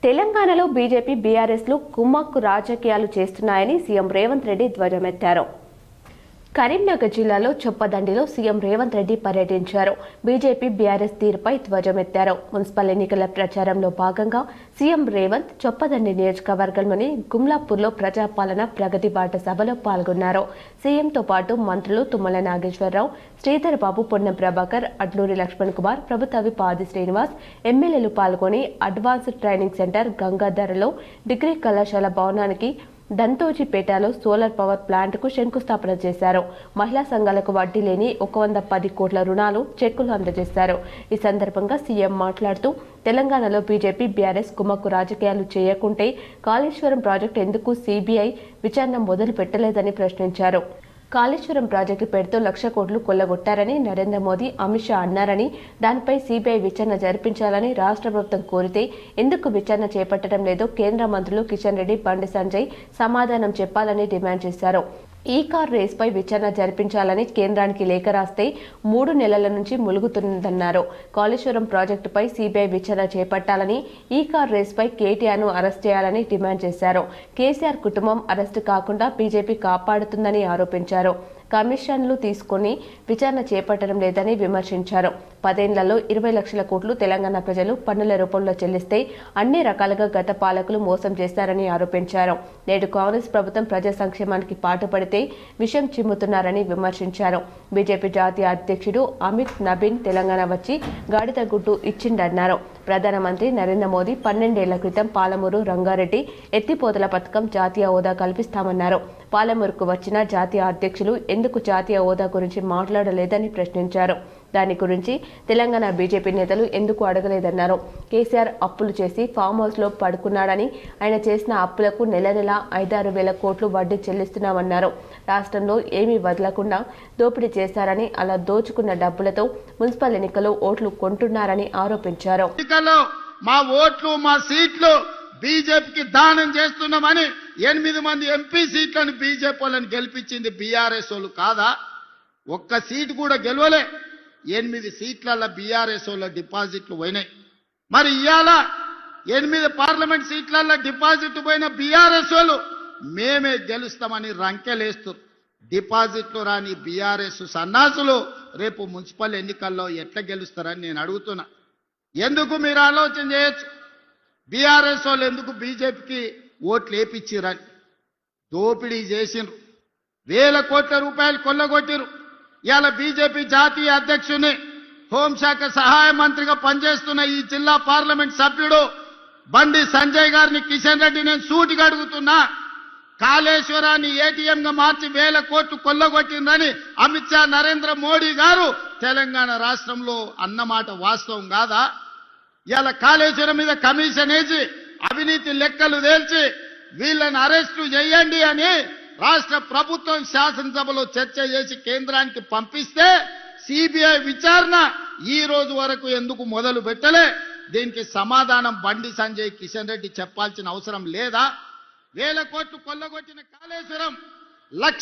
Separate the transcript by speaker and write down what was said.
Speaker 1: తెలంగాణలో బీజేపీ బీఆర్ఎస్లు కుమ్మక్కు రాజకీయాలు చేస్తున్నాయని సీఎం రేవంత్ రెడ్డి ధ్వజమెత్తారు. కరీంనగర్ జిల్లాలో చొప్పదండిలో సీఎం రేవంత్ రెడ్డి పర్యటించారు. బీజేపీ బీఆర్ఎస్ తీరుపై ధ్వజమెత్తారు. మున్సిపల్ ఎన్నికల ప్రచారంలో భాగంగా సీఎం రేవంత్ చొప్పదండి నియోజకవర్గంలోని గుమ్లాపూర్లో ప్రజాపాలన ప్రగతి బాట సభలో పాల్గొన్నారు. సీఎంతో పాటు మంత్రులు తుమ్మల నాగేశ్వరరావు, శ్రీధర్ బాబు, పొన్నం ప్రభాకర్, అడ్లూరి లక్ష్మణ్ కుమార్, ప్రభుత్వ పాది శ్రీనివాస్, ఎమ్మెల్యేలు పాల్గొని అడ్వాన్స్డ్ ట్రైనింగ్ సెంటర్ గంగాధరలో డిగ్రీ కళాశాల భవనానికి, దంతోజిపేటలో సోలార్ పవర్ ప్లాంట్కు శంకుస్థాపన చేశారు. మహిళా సంఘాలకు వడ్డీ లేని 110 కోట్ల రుణాలు చెక్కులు అందజేశారు. ఈ సందర్భంగా సీఎం మాట్లాడుతూ తెలంగాణలో బీజేపీ బీఆర్ఎస్ కుమ్మక్కు రాజకీయాలు చేయకుంటే కాళేశ్వరం ప్రాజెక్టు ఎందుకు సీబీఐ విచారణ మొదలు పెట్టలేదని ప్రశ్నించారు. కాళేశ్వరం ప్రాజెక్టు పేరుతో 1,00,000 కోట్లు కొల్లగొట్టారని నరేంద్ర మోదీ, అమిత్ షా అన్నారని, దానిపై సీబీఐ విచారణ జరిపించాలని రాష్ట్ర ప్రభుత్వం కోరితే ఎందుకు విచారణ చేపట్టడం లేదో కేంద్ర మంత్రులు కిషన్ రెడ్డి, బండి సంజయ్ సమాధానం చెప్పాలని డిమాండ్ చేశారు. ఈ కార్ రేస్పై విచారణ జరిపించాలని కేంద్రానికి లేఖ రాస్తే 3 నెలల నుంచి ములుగుతుందన్నారు. కాళేశ్వరం ప్రాజెక్టుపై సీబీఐ విచారణ చేపట్టాలని, ఈ కార్ రేస్పై కేటీఆర్ను అరెస్ట్ చేయాలని డిమాండ్ చేశారు. కేసీఆర్ కుటుంబం అరెస్టు కాకుండా బీజేపీ కాపాడుతుందని ఆరోపించారు. కమిషన్లు తీసుకుని విచారణ చేపట్టడం లేదని విమర్శించారు. 10 ఏళ్లలో 20 లక్షల కోట్లు తెలంగాణ ప్రజలు పన్నుల రూపంలో చెల్లిస్తే అన్ని రకాలుగా గత పాలకులు మోసం చేశారని ఆరోపించారు. నేడు కాంగ్రెస్ ప్రభుత్వం ప్రజా సంక్షేమానికి పాటుపడితే విషయం చిమ్ముతున్నారని విమర్శించారు. బీజేపీ జాతీయ అధ్యక్షుడు అమిత్ నబీన్ తెలంగాణ వచ్చి గాడిద గుడ్డు ఇచ్చిండన్నారు. ప్రధానమంత్రి నరేంద్ర మోదీ 12 ఏళ్ల క్రితం పాలమూరు రంగారెడ్డి ఎత్తిపోతల పథకం జాతీయ హోదా కల్పిస్తామన్నారు. పాలమూరుకు వచ్చిన జాతీయ అధ్యక్షులు ఎందుకు జాతీయ హోదా గురించి మాట్లాడలేదని ప్రశ్నించారు. దాని గురించి తెలంగాణ బీజేపీ నేతలు ఎందుకు అడగలేదన్నారు. కేసీఆర్ అప్పులు చేసి ఫామ్ హౌస్లో పడుకున్నాడని, ఆయన చేసిన అప్పులకు నెల 5-6 వేల కోట్లు వడ్డీ చెల్లిస్తున్నామన్నారు. రాష్ట్రంలో ఏమీ వదలకుండా దోపిడీ చేశారని, అలా దోచుకున్న డబ్బులతో మున్సిపల్ ఎన్నికల్లో ఓట్లు కొంటున్నారని ఆరోపించారు.
Speaker 2: మా ఓట్లు, మా సీట్లు బీజేపీకి దానం చేస్తున్నామని 8 మంది ఎంపీ సీట్లను బీజేపీ వాళ్ళని గెలిపించింది బీఆర్ఎస్ వాళ్ళు కాదా? ఒక్క సీటు కూడా గెలవలే. 8 సీట్ల బీఆర్ఎస్ వాళ్ళ డిపాజిట్లు పోయినాయి. మరి ఇవాళ 8 పార్లమెంట్ సీట్ల డిపాజిట్ పోయిన బీఆర్ఎస్ వాళ్ళు మేమే గెలుస్తామని రంకెలేస్తారు. డిపాజిట్లు రాని బీఆర్ఎస్ సన్నాసులు రేపు మున్సిపల్ ఎన్నికల్లో ఎట్లా గెలుస్తారని నేను అడుగుతున్నా. ఎందుకు మీరు ఆలోచన చేయొచ్చు. బీఆర్ఎస్ వాళ్ళు ఎందుకు బీజేపీకి ఓట్లు వేపించిరని దోపిడీ చేసిండ్రు. 1,000 కోట్ల రూపాయలు కొల్లగొట్టిరు. ఇవాళ బీజేపీ జాతీయ అధ్యక్షుని, హోంశాఖ సహాయ మంత్రిగా పనిచేస్తున్న ఈ జిల్లా పార్లమెంట్ సభ్యుడు బండి సంజయ్ గారిని, కిషన్ రెడ్డి నేను సూటిగా అడుగుతున్నా. కాళేశ్వరాన్ని ఏటీఎంగా మార్చి 1,000 కోట్లు కొల్లగొట్టిందని అమిత్ షా, నరేంద్ర మోడీ గారు తెలంగాణ రాష్ట్రంలో అన్నమాట వాస్తవం కాదా? ఇవాళ కాళేశ్వరం మీద కమిషన్ వేసి అవినీతి లెక్కలు తేల్చి వీళ్ళని అరెస్టు చేయండి అని రాష్ట్ర ప్రభుత్వం శాసనసభలో చర్చ చేసి కేంద్రానికి పంపిస్తే సిబిఐ విచారణ ఈ రోజు వరకు ఎందుకు మొదలు పెట్టలే? దీనికి సమాధానం బండి సంజయ్, కిషన్ రెడ్డి చెప్పాల్సిన అవసరం లేదా? 1,000 కోట్లు కొల్లగొట్టిన కాళేశ్వరం 1,00,000